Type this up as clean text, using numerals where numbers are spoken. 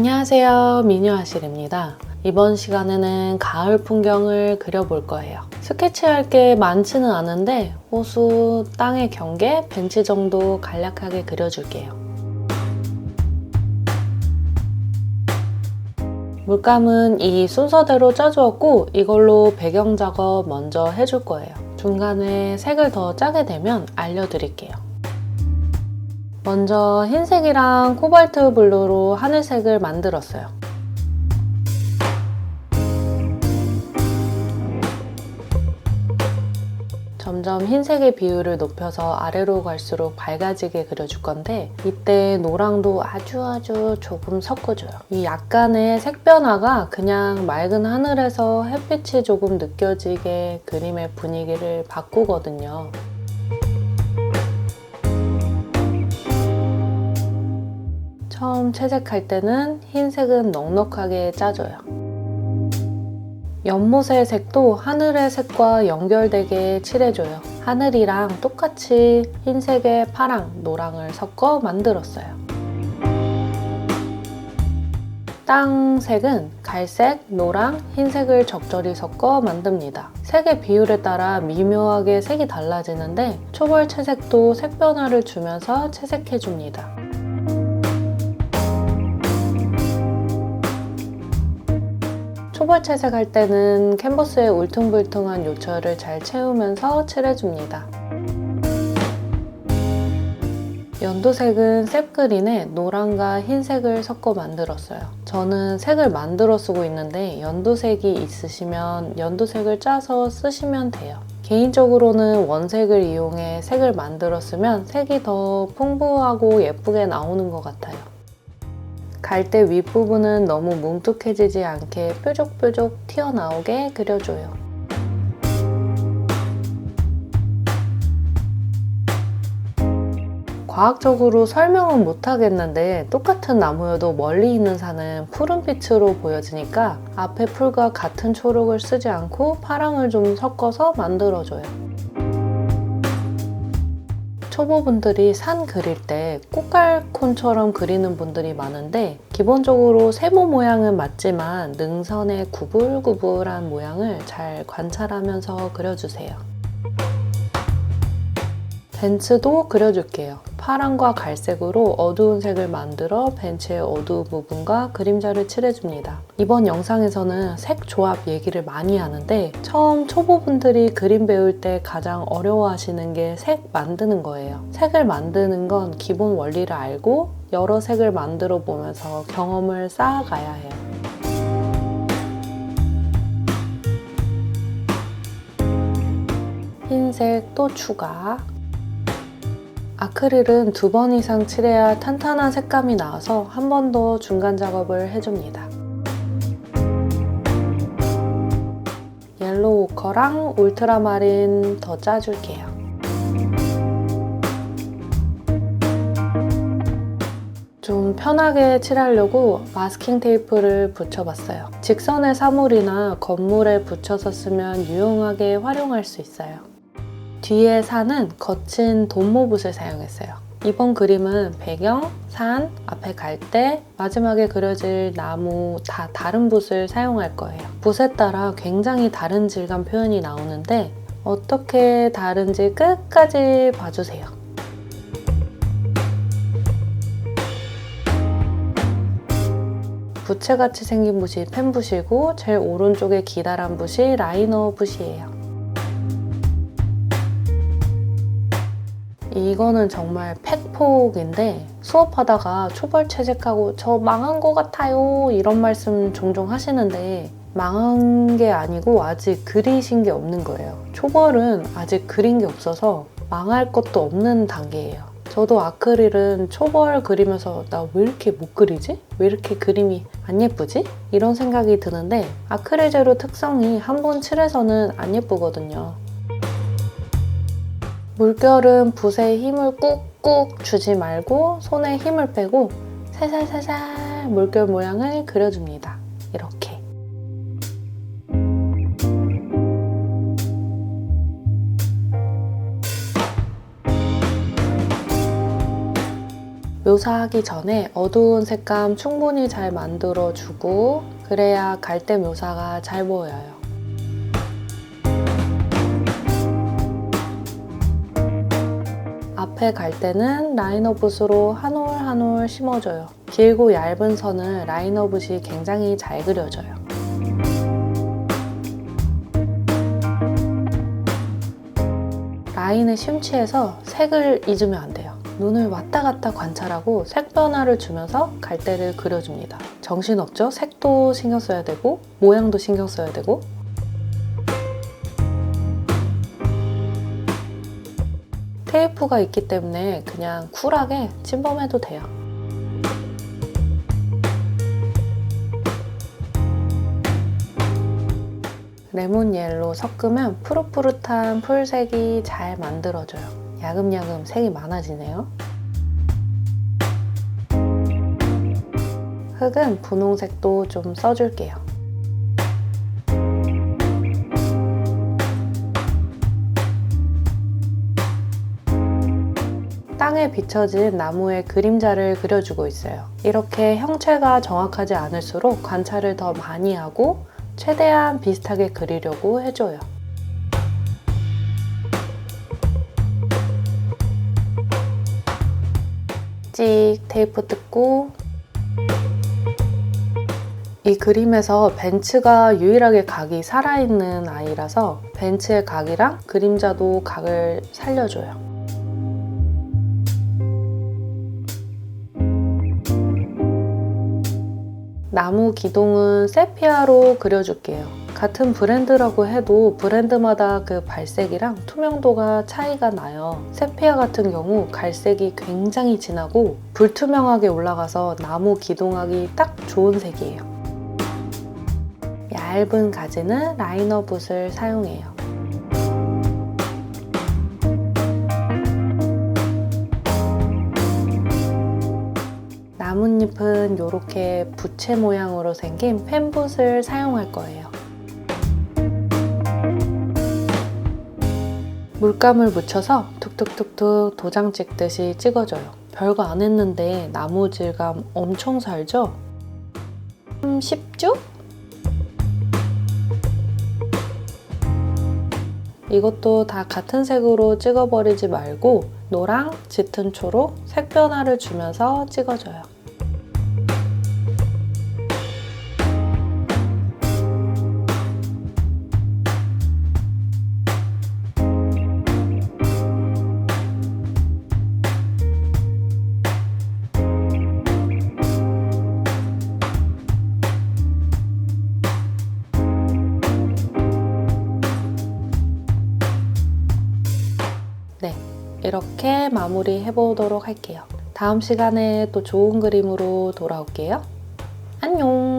안녕하세요, 미뉴아실입니다. 이번 시간에는 가을 풍경을 그려볼 거예요. 스케치할 게 많지는 않은데 호수, 땅의 경계, 벤치 정도 간략하게 그려줄게요. 물감은 이 순서대로 짜주었고 이걸로 배경 작업 먼저 해줄 거예요. 중간에 색을 더 짜게 되면 알려드릴게요. 먼저 흰색이랑 코발트 블루로 하늘색을 만들었어요. 점점 흰색의 비율을 높여서 아래로 갈수록 밝아지게 그려줄 건데 이때 노랑도 아주 조금 섞어줘요. 이 약간의 색 변화가 그냥 맑은 하늘에서 햇빛이 조금 느껴지게 그림의 분위기를 바꾸거든요. 처음 채색할 때는 흰색은 넉넉하게 짜줘요. 연못의 색도 하늘의 색과 연결되게 칠해줘요. 하늘이랑 똑같이 흰색에 파랑, 노랑을 섞어 만들었어요. 땅 색은 갈색, 노랑, 흰색을 적절히 섞어 만듭니다. 색의 비율에 따라 미묘하게 색이 달라지는데 초벌 채색도 색 변화를 주면서 채색해줍니다. 초벌 채색할 때는 캔버스의 울퉁불퉁한 요철을 잘 채우면서 칠해줍니다. 연두색은 셉그린에 노랑과 흰색을 섞어 만들었어요. 저는 색을 만들어 쓰고 있는데 연두색이 있으시면 연두색을 짜서 쓰시면 돼요. 개인적으로는 원색을 이용해 색을 만들어 쓰면 색이 더 풍부하고 예쁘게 나오는 것 같아요. 갈대 윗부분은 너무 뭉툭해지지 않게 뾰족뾰족 튀어나오게 그려줘요. 과학적으로 설명은 못하겠는데 똑같은 나무여도 멀리 있는 산은 푸른빛으로 보여지니까 앞에 풀과 같은 초록을 쓰지 않고 파랑을 좀 섞어서 만들어줘요. 초보분들이 산 그릴 때 꽃갈콘처럼 그리는 분들이 많은데 기본적으로 세모 모양은 맞지만 능선의 구불구불한 모양을 잘 관찰하면서 그려주세요. 벤츠도 그려줄게요. 파랑과 갈색으로 어두운 색을 만들어 벤츠의 어두운 부분과 그림자를 칠해줍니다. 이번 영상에서는 색 조합 얘기를 많이 하는데 처음 초보분들이 그림 배울 때 가장 어려워하시는 게 색 만드는 거예요. 색을 만드는 건 기본 원리를 알고 여러 색을 만들어 보면서 경험을 쌓아가야 해요. 흰색 또 추가. 아크릴은 2번 이상 칠해야 탄탄한 색감이 나와서 한 번 더 중간 작업을 해줍니다. 옐로우 오커랑 울트라마린 더 짜줄게요. 좀 편하게 칠하려고 마스킹 테이프를 붙여봤어요. 직선의 사물이나 건물에 붙여서 쓰면 유용하게 활용할 수 있어요. 뒤에 산은 거친 돈모붓을 사용했어요. 이번 그림은 배경, 산, 앞에 갈대, 마지막에 그려질 나무 다 다른 붓을 사용할 거예요. 붓에 따라 굉장히 다른 질감 표현이 나오는데 어떻게 다른지 끝까지 봐주세요. 부채같이 생긴 붓이 펜붓이고 제일 오른쪽에 기다란 붓이 라이너 붓이에요. 이거는 정말 팩폭인데 수업하다가 초벌 채색하고 저 망한 것 같아요 이런 말씀 종종 하시는데 망한 게 아니고 아직 그리신 게 없는 거예요. 초벌은 아직 그린 게 없어서 망할 것도 없는 단계예요. 저도 아크릴은 초벌 그리면서 나 왜 이렇게 못 그리지? 왜 이렇게 그림이 안 예쁘지? 이런 생각이 드는데 아크릴 재료 특성이 한 번 칠해서는 안 예쁘거든요. 물결은 붓에 힘을 꾹꾹 주지 말고 손에 힘을 빼고 살살살살 물결 모양을 그려줍니다. 이렇게. 묘사하기 전에 어두운 색감 충분히 잘 만들어주고 그래야 갈대 묘사가 잘 보여요. 앞에 갈대는 라이너 붓으로 한 올 한 올 심어줘요. 길고 얇은 선을 라이너 붓이 굉장히 잘 그려줘요. 라인에 심취해서 색을 잊으면 안 돼요. 눈을 왔다 갔다 관찰하고 색 변화를 주면서 갈대를 그려줍니다. 정신없죠? 색도 신경 써야 되고 모양도 신경 써야 되고. 테이프가 있기 때문에 그냥 쿨하게 침범해도 돼요. 레몬 옐로 섞으면 푸릇푸릇한 풀색이 잘 만들어져요. 야금야금 색이 많아지네요. 흙은 분홍색도 좀 써줄게요. 땅에 비춰진 나무의 그림자를 그려주고 있어요. 이렇게 형체가 정확하지 않을수록 관찰을 더 많이 하고 최대한 비슷하게 그리려고 해줘요. 찍 테이프 뜯고. 이 그림에서 벤츠가 유일하게 각이 살아있는 아이라서 벤츠의 각이랑 그림자도 각을 살려줘요. 나무 기둥은 세피아로 그려줄게요. 같은 브랜드라고 해도 브랜드마다 그 발색이랑 투명도가 차이가 나요. 세피아 같은 경우 갈색이 굉장히 진하고 불투명하게 올라가서 나무 기둥하기 딱 좋은 색이에요. 얇은 가지는 라이너 붓을 사용해요. 나뭇잎은 이렇게 부채 모양으로 생긴 펜붓을 사용할 거예요. 물감을 묻혀서 툭툭툭툭 도장 찍듯이 찍어줘요. 별거 안 했는데 나무 질감 엄청 살죠? 쉽죠? 이것도 다 같은 색으로 찍어버리지 말고 노랑, 짙은 초록, 색 변화를 주면서 찍어줘요. 네, 이렇게 마무리 해보도록 할게요. 다음 시간에 또 좋은 그림으로 돌아올게요. 안녕!